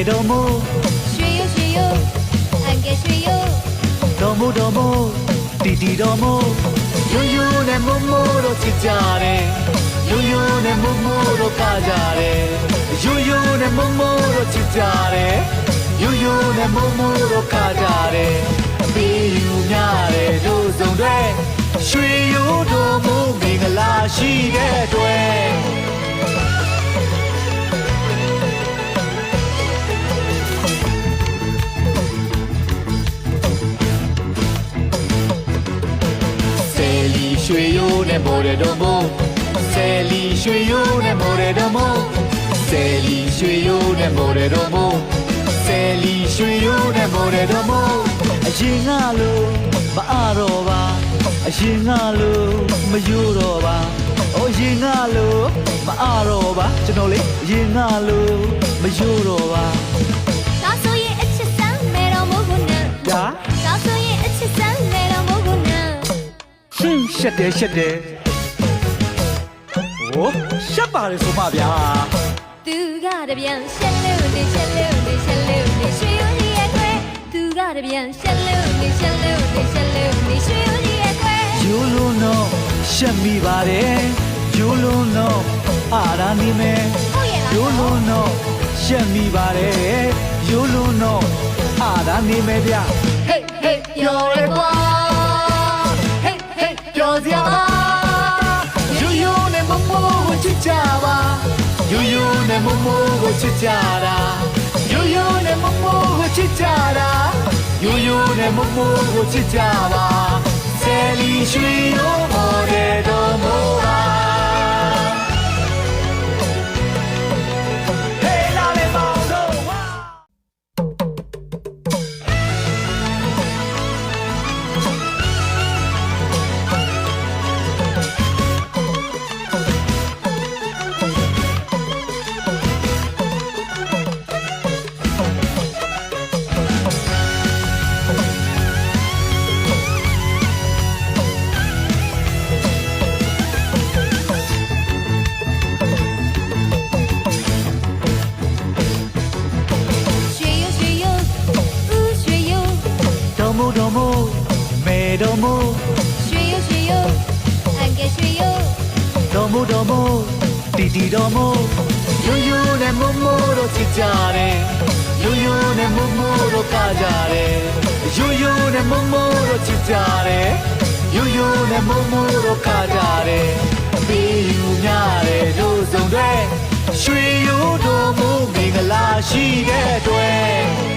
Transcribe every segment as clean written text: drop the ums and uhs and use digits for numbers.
တော်မို့ရွှေရုပ်ရွှေရုပ်အန်ကယ်ရွှေရုပ်တော်မို့တီတီတော်မို့ယိုယိုနဲ့မို့တို့ချစ်ကြတယ်ယိုယိုနဲ့မို့တို့ကကြတယ်ယိုယိုနဲ့မို့တို့ချစ်ကြတယ်ယိုယိုနဲ့မို့တို့ကကြတယ်ပြီးယူများတယ်တို့စုံတွေရွှေရိုးတော်မို့မင်္ဂလာရှိတဲ့အတွက်ရွှေရိုးနဲ့မော်ရတော်မို့ဆယ်လီရွှေရိုးနဲ့မော်ရတော်မို့ဆယ်လီရွှေရိုးနဲ့မော်ရတော်မို့ဆယ်လီရွှေရိုးနဲ့မော်ရတော်မို့အရင်ကလို့မအားတော့ပါအရင်ကလို့မယိုးတော့ပါအရင်ကလို့မအားတော့ပါကျွန်တော်လေအရင်ကလို့မယိုးတော့ပါဒါဆိုရင်အချစ်စမ်းမဲတော်မို့ကိုနဲ့ဒါဆိုရင်အချစ်စမ်းမဲတော်မို့ကိုနဲ့ရှက်တယ်ဟိုရှက်ပါလေဆိုမှဗျာသူကတပြန်ရှက်လို့နေရွှေရိုးကြီးရဲ့ခွဲသူကတပြန်ရှက်လို့နေရွှေရိုးကြီးရဲ့ခွဲယိုးလုံးတော့ရှက်မိပါတယ်ယိုးလုံးတော့အားရနေမယ်ယိုးလုံးတော့ရှက်မိပါတယ်ယိုးလုံးတော့အားရနေမယ်ဗျဟေးပြောရဲကွာပြောစရာယိုယိုနဲ့မမိုးကိုချစ်ကြပါယိုယိုနဲ့မမိုးကိုချစ်ကြတာယိုယိုနဲ့မမိုးကိုချစ်ကြတာယိုယိုနဲ့မမိုးကိုချစ်ကြပါဆယ်လီရွှေရိုးမော်တဲ့တော်မိုးပါတော်မို့မဲတော်မို့ရွှေရုပ်အန်ကယ်ရွှေရုပ်တော်မို့တီတီတော်မို့ယိုယိုနဲ့မို့တို့ချစ်ကြတယ်ယိုယိုနဲ့မို့တို့ကကြတယ်ယိုယိုနဲ့မို့တို့ချစ်ကြတယ်ယိုယိုနဲ့မို့တို့ကကြတယ်ပြီးယူများတယ်တို့စုံတွေရွှေရိုးတော်မို့မင်္ဂလာရှိတဲ့အတွက်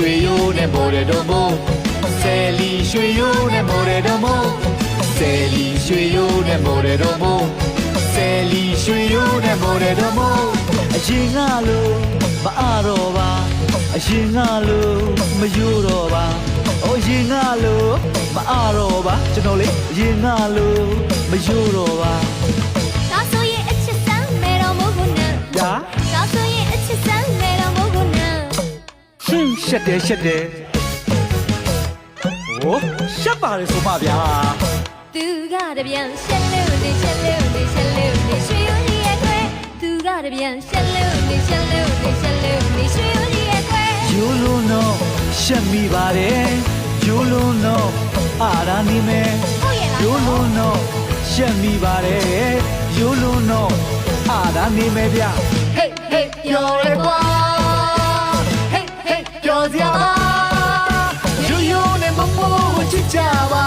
ရွှေရိုးနဲ့မော်ရတော်မို့ဆယ်လီရွှေရိုးနဲ့မော်ရတော်မို့ဆယ်လီရွှေရိုးနဲ့မော်ရတော်မို့ဆယ်လီရွှေရိုးနဲ့မော်ရတော်မို့အရင်ကလို့မအားတော့ပါအရင်ကလို့မယိုးတော့ပါအရင်ကလို့မအားတော့ပါကျွန်တော်လေအရင်ကလို့မယိုးတော့ပါဒါဆိုရင်အချစ်စမ်းမဲတော်မို့ကိုနဲ့ဒါဆိုရင်အချစ်စမ်းမဲတော်မို့ကိုနဲ့ရှက်တယ်ဟိုရှက်ပါလေဆိုမှဗျာသူကတပြန်ရှက်လို့နေရွှေရိုးကြီးရဲ့ခွဲသူကတပြန်ရှက်လို့နေရွှေရိုးကြီးရဲ့ခွဲယိုးလုံးတော့ရှက်မိပါတယ်ယိုးလုံးတော့အားရနေမယ်ယိုးလုံးတော့ရှက်မိပါတယ်ယိုးလုံးတော့အားရနေမယ်ဗျဟေးပြောရဲကွာပြောစရာယိုယိုနဲ့မမိုးကိုချစ်ကြပါ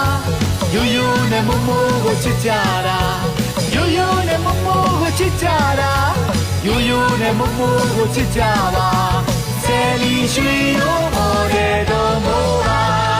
ယိုယိုနဲ့မမိုးကိုချစ်ကြတာယိုယိုနဲ့မမိုးကိုချစ်ကြတာယိုယိုနဲ့မမိုးကိုချစ်ကြပါဆယ်လီရွှေရိုးမော်တဲ့တော်မိုးပါ